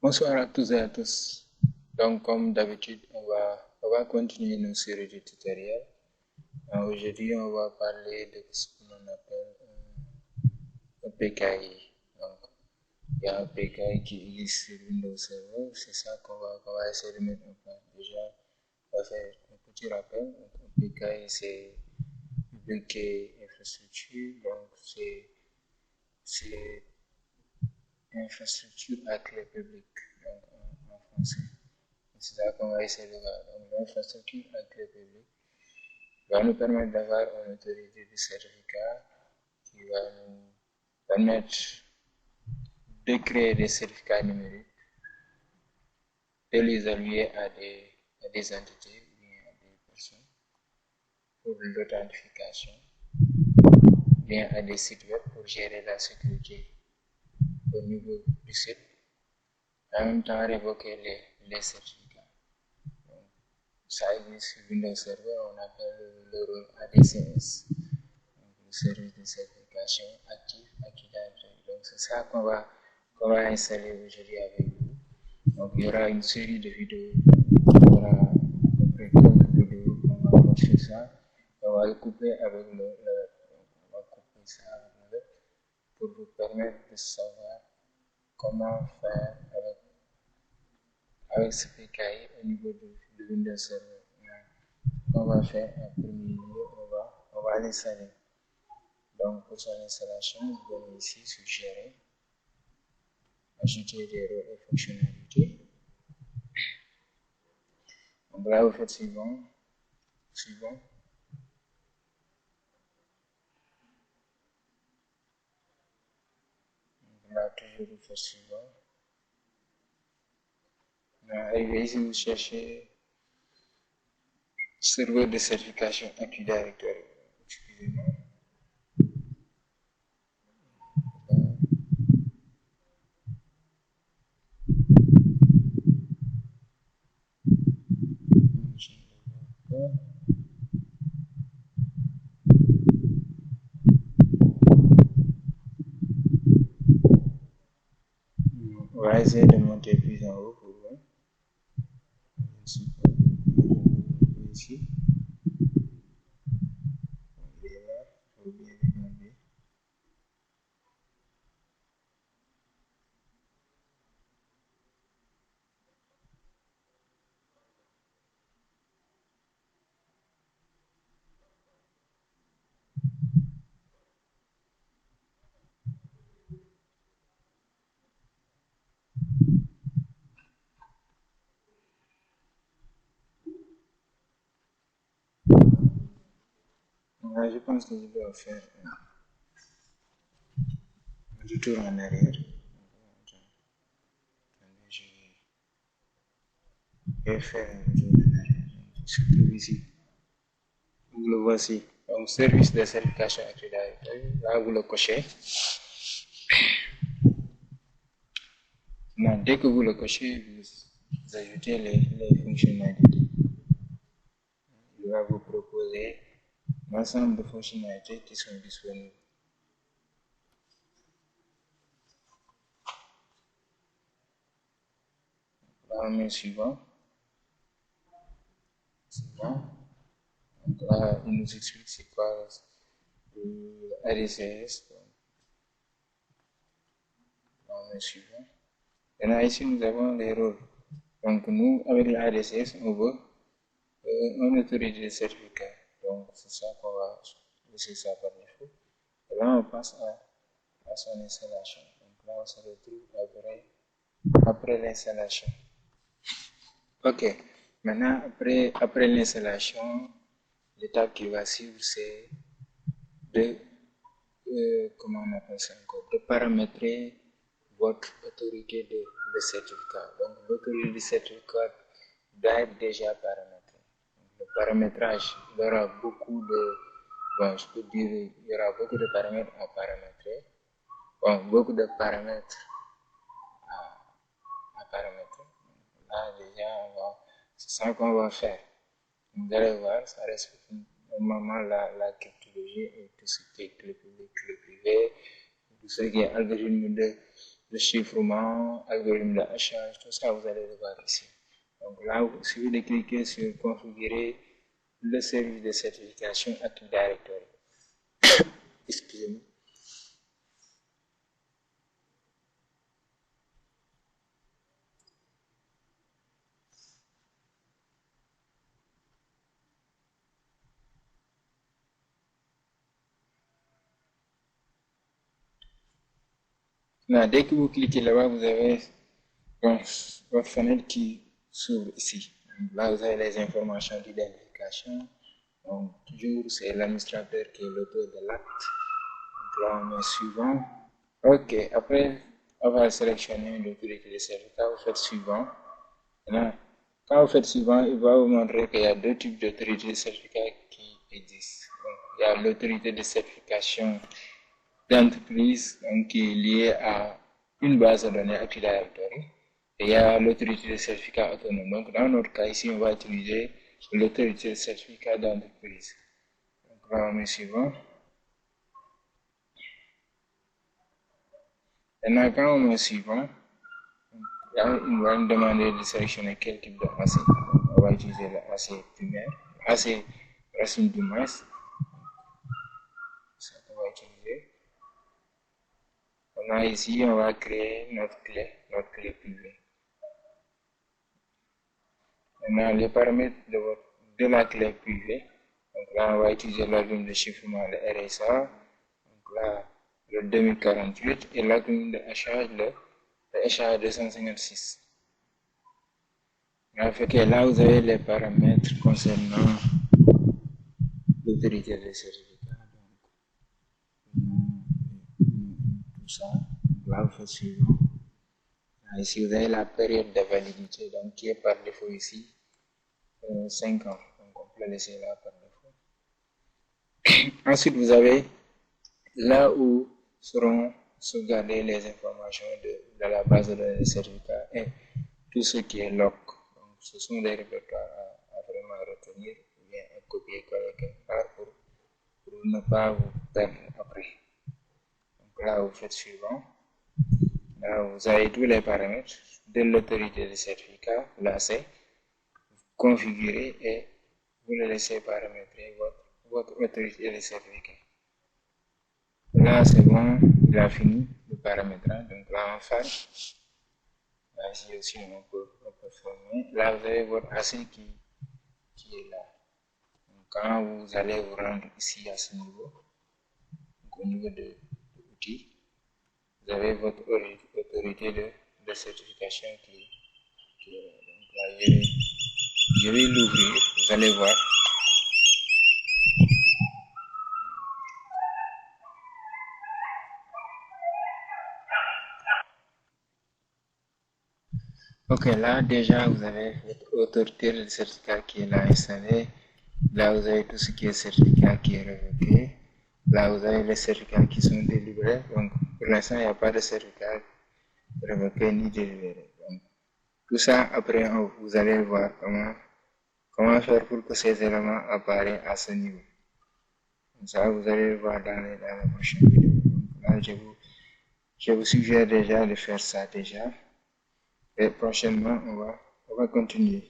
Bonsoir à tous et à tous. Donc, comme d'habitude, on va continuer nos séries de tutoriels. Aujourd'hui, on va parler de ce qu'on appelle un PKI. Donc, il y a un PKI qui existe sur Windows Server. C'est ça qu'on va essayer de mettre en place. Déjà, on va faire un petit rappel. Donc, un PKI, c'est public et infrastructure. Donc, c'est infrastructure à clé publique, donc en français. C'est ça qu'on va essayer de voir. Donc, l'infrastructure à clé publique va nous permettre d'avoir une autorité de certificat qui va nous permettre de créer des certificats numériques, de les allier à des entités ou bien à des personnes pour l'authentification, bien à des sites web pour gérer la sécurité au niveau du site, en même temps révoquer les certificats. Donc, ça existe sur Windows Server, on appelle le rôle ADCS, donc le service de certification actif directory. Donc c'est ça qu'on va installer aujourd'hui avec vous. Donc il y aura une série de vidéos, il y aura à peu près 15 vidéos qu'on va voir sur ça. On va le couper avec le web. Donc, on va couper ça avec le web pour vous permettre de savoir comment faire avec ce PKI au niveau de Windows Server. On va faire en premier lieu, on va l'installer. Donc pour son installation, vous venez ici sur Gérer, ajouter des rôles et fonctionnalités. Donc là, vous faites suivant. Donc là, toujours vous faites suivant. Arrivé ici, vous cherchez serveur de certification Active Directory. Excusez-moi. On va essayer de monter plus en haut pour voir. Ici. Il est là, il faut bien regarder. Là, je pense que je dois faire un retour en arrière. Je vais faire un retour en arrière. Je trouve ici. Vous le voici. Donc, service de certification Active Directory. Là, vous le cochez. Non, dès que vous le cochez, vous ajoutez les fonctionnalités. Il va vous proposer l'ensemble de fonctionnalités qui sont disponibles. Là, on met suivant. Donc là, il nous explique c'est quoi l'ADCS. Là, on met suivant. Et là, ici, nous avons les rôles. Donc, nous, avec l'ADCS, on veut une autorité de certificat. Donc, c'est ça qu'on va laisser ça par défaut. Et là, on passe à son installation. Donc là, on se retrouve après l'installation. Ok. Maintenant, après l'installation, l'étape qui va suivre, c'est de, comment on appelle ça encore, de paramétrer votre autorité de certificat. Donc, l'autorité de certificat doit être déjà paramétrée. Le paramétrage, il y aura beaucoup de, bon, je peux dire, il y aura beaucoup de paramètres à paramétrer. Bon, beaucoup de paramètres à paramétrer. Là, déjà, c'est ça qu'on va faire. Vous allez voir, ça respecte normalement la cryptologie et tout ce qui est clé publique, clé privée, tout ce qui est algorithme le chiffrement, algorithme d'achat, tout ça, vous allez le voir ici. Donc là, il suffit de cliquer sur configurer le service de certification Active Directory. Excusez-moi. Là, dès que vous cliquez là-bas, vous avez votre fenêtre qui s'ouvre ici. Donc là, vous avez les informations d'identification. Donc, toujours, c'est l'administrateur qui est l'auteur de l'acte. Donc là, on met suivant. OK, après avoir sélectionné l'autorité de certificat, vous faites suivant. Maintenant, quand vous faites suivant, il va vous montrer qu'il y a deux types d'autorités de certificat qui existent. Donc, il y a l'autorité de certification d'entreprise qui est liée à une base de données Active Directory. Et il y a l'autorité de certificat autonome. Donc, dans notre cas ici, on va utiliser l'autorité de certificat d'entreprise. Donc, là, on met suivant. Maintenant, quand on met suivant, là, il va nous demander de sélectionner quel type de AC. On va utiliser le AC primaire, AC racine du moins. Ça qu'on va utiliser. Maintenant, ici, on va créer notre clé privée. Maintenant, les paramètres de la clé privée. Donc là, on va utiliser l'algorithme de chiffrement, le RSA. Donc là, le 2048 et l'algorithme de hachage, le hachage 256. En fait, là, vous avez les paramètres concernant l'autorité des certificats. Donc, tout ça. Donc là, vous faites suivant. Ici, vous avez la période de validité, donc qui est par défaut ici, 5 ans. Donc, on peut laisser là par défaut. Ensuite, vous avez là où seront sauvegardées les informations de la base de données de certificats et tout ce qui est log. Donc, ce sont des répertoires à vraiment retenir ou bien à copier-coller quelque part pour ne pas vous perdre après. Donc là, vous faites suivant. Là, vous avez tous les paramètres de l'autorité de certificat, l'AC, configuré et vous le laissez paramétrer votre autorité de certificat. Là, c'est bon, il a fini le paramétrage. Donc là, on fait. Là, ici aussi, on peut former. Là, vous avez votre AC qui est là. Donc, quand vous allez vous rendre ici à ce niveau, donc au niveau de l'outil, vous avez votre autorité de certification qui est là. Donc là, je vais l'ouvrir, vous allez voir. Ok, là déjà vous avez votre autorité de certificat qui est là installée. Là vous avez tout ce qui est certificat qui est révoqué. Là vous avez les certificats qui sont délivrés. Donc pour l'instant il n'y a pas de certificat révoqué ni délivré. Donc, tout ça après vous allez voir comment faire pour que ces éléments apparaissent à ce niveau. Donc ça vous allez le voir dans la prochaine vidéo. Donc là je vous suggère déjà de faire ça déjà. Et prochainement on va continuer.